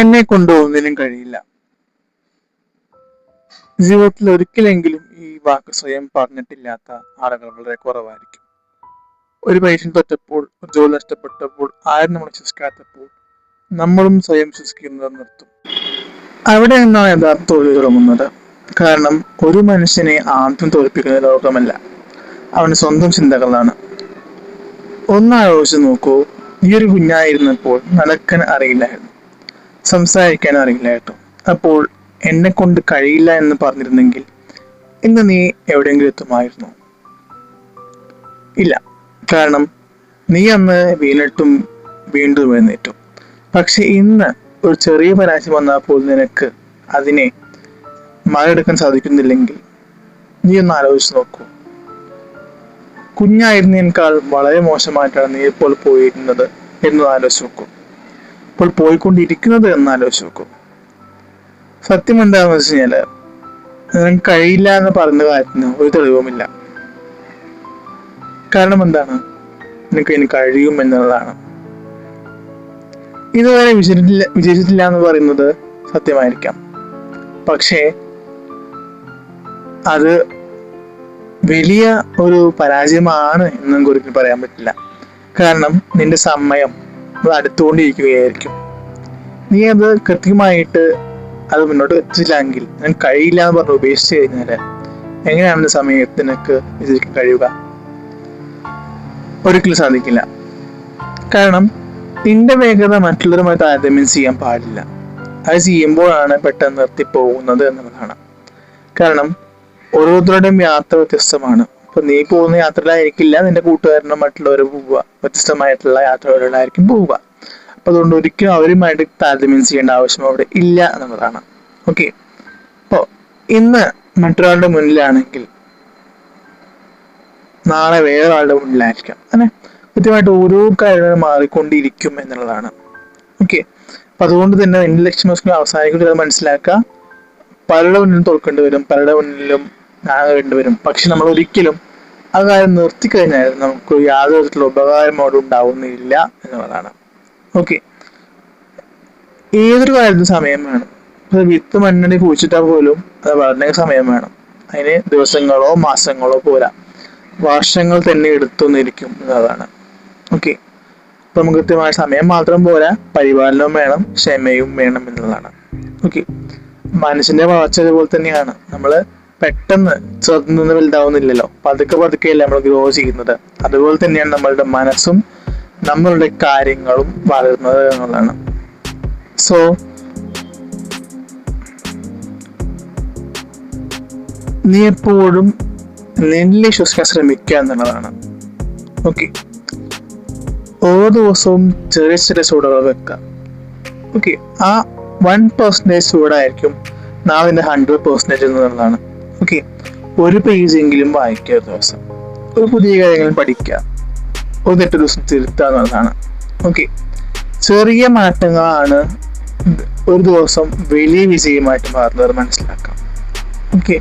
എന്നെ കൊണ്ട് ഒന്നിനും കഴിയില്ല. ജീവിതത്തിൽ ഒരിക്കലെങ്കിലും ഈ വാക്ക് സ്വയം പറഞ്ഞിട്ടില്ലാത്ത ആളുകൾ വളരെ കുറവായിരിക്കും. ഒരു പരീക്ഷ തോറ്റപ്പോൾ, ഒരു ജോലി നഷ്ടപ്പെട്ടപ്പോൾ, ആരും നമ്മൾ വിശ്വസിക്കാത്തപ്പോൾ നമ്മളും സ്വയം വിശ്വസിക്കുന്നത് നിർത്തും. അവിടെ നിന്നാണ് യഥാർത്ഥ തോൽവി തുടങ്ങുന്നത്. കാരണം ഒരു മനുഷ്യനെ ആദ്യം തോൽപ്പിക്കുന്ന ലോകമല്ല, അവന് സ്വന്തം ചിന്തകളാണ്. ഒന്നാലോചിച്ച് നോക്കൂ, ഈ ഒരു കുഞ്ഞായിരുന്നപ്പോൾ നടക്കാൻ അറിയില്ലായിരുന്നു, സംസാരിക്കാൻ അറിയില്ലായിരുന്നു. അപ്പോൾ എന്നെ കൊണ്ട് കഴിയില്ല എന്ന് പറഞ്ഞിരുന്നെങ്കിൽ ഇന്ന് നീ എവിടെയെങ്കിലും എത്തുമായിരുന്നു? ഇല്ല. കാരണം നീ അന്ന് വീണിട്ടും വീണ്ടും എഴുന്നേറ്റു. പക്ഷെ ഇന്ന് ഒരു ചെറിയ പരാജയം വന്നപ്പോൾ നിനക്ക് അതിനെ മറികടക്കാൻ സാധിക്കുന്നില്ലെങ്കിൽ നീ ഒന്ന് ആലോചിച്ച് നോക്കൂ. കുഞ്ഞായിരുന്നതിനേക്കാൾ വളരെ മോശമായിട്ടാണ് നീ ഇപ്പോൾ പോയിരുന്നത് എന്ന് ആലോചിച്ച് നോക്കൂ. ഇപ്പോൾ പോയിക്കൊണ്ടിരിക്കുന്നത് എന്ന് ആലോചിച്ച് നോക്കൂ. സത്യം എന്താണെന്ന് വെച്ച് കഴിഞ്ഞാല് നിനക്ക് കഴിയില്ല എന്ന് പറയുന്ന കാര്യത്തിന് ഒരു തെളിവുമില്ല. കാരണം എന്താണ്? നിനക്ക് ഇനി കഴിയും എന്നുള്ളതാണ്. ഇതുവരെ വിജയിച്ചിട്ടില്ല എന്ന് പറയുന്നത് സത്യമായിരിക്കാം. പക്ഷേ അത് വലിയ ഒരു പരാജയമാണ് എന്ന് നമുക്ക് ഒരിക്കലും പറയാൻ പറ്റില്ല. കാരണം നിന്റെ സമയം അത് അടുത്തുകൊണ്ടിരിക്കുകയായിരിക്കും. നീ അത് കൃത്യമായിട്ട് അത് മുന്നോട്ട് എത്തിച്ചില്ലെങ്കിൽ, നിനക്ക് കഴിയില്ല എന്ന് പറഞ്ഞ് ഉപേക്ഷിച്ച് കഴിഞ്ഞാല് എങ്ങനെയാണ് സമയത്ത് നിനക്ക് വിജയിക്കാൻ കഴിയുക? ഒരിക്കലും സാധിക്കില്ല. കാരണം നിന്റെ വേഗത മറ്റുള്ളവരുമായി താരതമ്യം ചെയ്യാൻ പാടില്ല. അത് ചെയ്യുമ്പോഴാണ് പെട്ടെന്ന് നിർത്തിപ്പോകുന്നത് എന്നുള്ളതാണ്. കാരണം ഓരോരുത്തരുടെയും യാത്ര വ്യത്യസ്തമാണ്. അപ്പൊ നീ പോകുന്ന യാത്രയിലായിരിക്കില്ല നിന്റെ കൂട്ടുകാരനോ മറ്റുള്ളവരോ പോവുക, വ്യത്യസ്തമായിട്ടുള്ള യാത്രകളിലായിരിക്കും പോവുക. അപ്പൊ അതുകൊണ്ട് ഒരിക്കലും അവരുമായിട്ട് താരതമ്യം ചെയ്യേണ്ട ആവശ്യം അവിടെ ഇല്ല എന്നുള്ളതാണ്. ഓക്കെ. അപ്പോ ഇന്ന് മറ്റൊരാളുടെ മുന്നിലാണെങ്കിൽ നാളെ വേറൊരാളുടെ മുന്നിലായിരിക്കാം. അങ്ങനെ കൃത്യമായിട്ട് ഓരോ കാര്യങ്ങളും മാറിക്കൊണ്ടിരിക്കും എന്നുള്ളതാണ്. ഓക്കെ. അപ്പൊ അതുകൊണ്ട് തന്നെ എന്റെ ലക്ഷ്യം അവസാനിക്കുന്നത് മനസ്സിലാക്കുക. പലരുടെ മുന്നിലും തോൽക്കേണ്ടി വരും, പലരുടെ മുന്നിലും ആകേണ്ടി വരും. പക്ഷെ നമ്മൾ ഒരിക്കലും ആ കാര്യം നിർത്തിക്കഴിഞ്ഞാൽ നമുക്ക് യാതൊരു തരത്തിലുള്ള ഉപകാരം അവിടെ ഉണ്ടാവുന്നില്ല എന്നുള്ളതാണ്. ഓക്കെ. ഏതൊരു കാര്യത്തിനും സമയം വേണം. ഇപ്പൊ വിത്ത് മണ്ണിൽ കുഴിച്ചിട്ടാൽ പോലും അത് വളരെ സമയം വേണം. അതിന് ദിവസങ്ങളോ മാസങ്ങളോ പോരാ, വർഷങ്ങൾ തന്നെ എടുത്തുന്നിരിക്കും എന്നതാണ്. ഓക്കെ. അപ്പൊ നമുക്ക് കൃത്യമായ സമയം മാത്രം പോരാ, പരിപാലനവും വേണം, ക്ഷമയും വേണം എന്നുള്ളതാണ്. ഓക്കെ. മനുഷ്യന്റെ വളർച്ച അതുപോലെ തന്നെയാണ്. നമ്മള് പെട്ടെന്ന് ചെറുതിൽ നിന്ന് വലുതാവുന്നില്ലല്ലോ, പതുക്കെ പതുക്കെയല്ലേ നമ്മൾ ഗ്രോ ചെയ്യുന്നത്. അതുപോലെ തന്നെയാണ് നമ്മളുടെ മനസ്സും നമ്മളുടെ കാര്യങ്ങളും വളരുന്നത് എന്നുള്ളതാണ്. സോ നീ എപ്പോഴും നിന്നിൽ വിശ്വസിക്കാൻ ശ്രമിക്കുക എന്നുള്ളതാണ്. ഓക്കെ. ഓരോ ദിവസവും ചെറിയ ചെറിയ ചൂടുകൾ വെക്കുക. ഓക്കെ. ആ 1% ചൂടായിരിക്കും നാളെ 100% എന്നുള്ളതാണ്. ഓക്കെ. ഒരു പേജെങ്കിലും വായിക്കുക ദിവസം, ഒരു പുതിയ കാര്യങ്ങൾ പഠിക്കുക, ഒരു തെറ്റ് ദിവസം തിരുത്തുക എന്നുള്ളതാണ്. ഓക്കെ. ചെറിയ മാറ്റങ്ങളാണ് ഒരു ദിവസം വലിയ വിജയമായിട്ട് മാറുന്നത് മനസ്സിലാക്കാം. ഓക്കെ.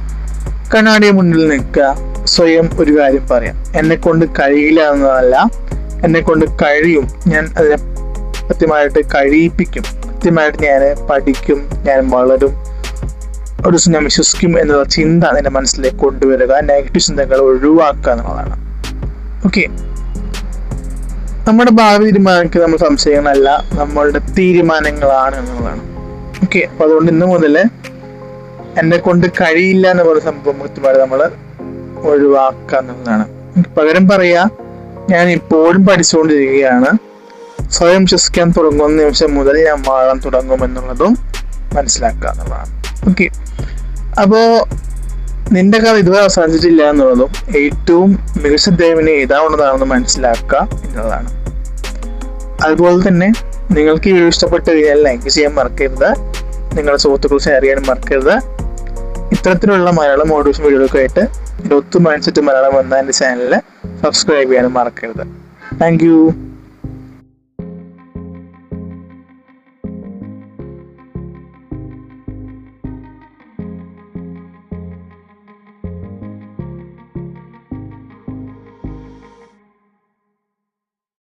കണ്ണാടിയെ മുന്നിൽ നിൽക്കുക, സ്വയം ഒരു കാര്യം പറയാം. എന്നെ കൊണ്ട് കഴിയില്ല എന്നതല്ല, എന്നെ കൊണ്ട് കഴിയും, ഞാൻ അതിനെ കൃത്യമായിട്ട് കഴിയിപ്പിക്കും, കൃത്യമായിട്ട് ഞാൻ പഠിക്കും, ഞാൻ വളരും, ഒരു ദിവസം ഞാൻ വിശ്വസിക്കും എന്നുള്ള ചിന്ത നിന്റെ മനസ്സിലേക്ക് കൊണ്ടുവരിക. നെഗറ്റീവ് ചിന്തകൾ ഒഴിവാക്കുക എന്നുള്ളതാണ്. ഓക്കെ. നമ്മുടെ ഭാവി തീരുമാനിക്കുക നമ്മൾ സംശയങ്ങളല്ല, നമ്മളുടെ തീരുമാനങ്ങളാണ് എന്നുള്ളതാണ്. ഓക്കെ. അപ്പൊ അതുകൊണ്ട് ഇന്ന് മുതൽ എന്നെ കൊണ്ട് കഴിയില്ല എന്ന് പറയുന്ന സംഭവം കൃത്യമായിട്ട് നമ്മൾ ഒഴിവാക്കുക എന്നുള്ളതാണ്. പകരം പറയാ, ഞാൻ ഇപ്പോഴും പഠിച്ചുകൊണ്ടിരിക്കുകയാണ്, സ്വയം വിശ്വസിക്കാൻ തുടങ്ങുന്ന നിമിഷം മുതൽ ഞാൻ മാറാൻ തുടങ്ങും എന്നുള്ളതും മനസ്സിലാക്കുക എന്നുള്ളതാണ്. ഓക്കെ. അപ്പോ നിന്റെ കഥ ഇതുവരെ അവസാനിച്ചിട്ടില്ല എന്നുള്ളതും ഏറ്റവും മികച്ച ദേവനെ എഴുതാവുന്നതാണെന്ന് മനസ്സിലാക്കുക എന്നുള്ളതാണ്. അതുപോലെ തന്നെ നിങ്ങൾക്ക് ഈ വീഡിയോ ഇഷ്ടപ്പെട്ട് കഴിഞ്ഞാൽ ലൈക്ക് ചെയ്യാൻ മറക്കരുത്, നിങ്ങളുടെ സുഹൃത്തുക്കൾ ഷെയർ ചെയ്യാനും മറക്കരുത്. ഇത്തരത്തിലുള്ള മലയാളം മോട്ടിവേഷൻ വീഡിയോകൾക്ക് ആയിട്ട് 20 മൈൻഡ് സെറ്റ് മലയാളം എന്ന എൻ്റെ ചാനലിൽ സബ്സ്ക്രൈബ് ചെയ്യാനും മറക്കരുത്. Thank you.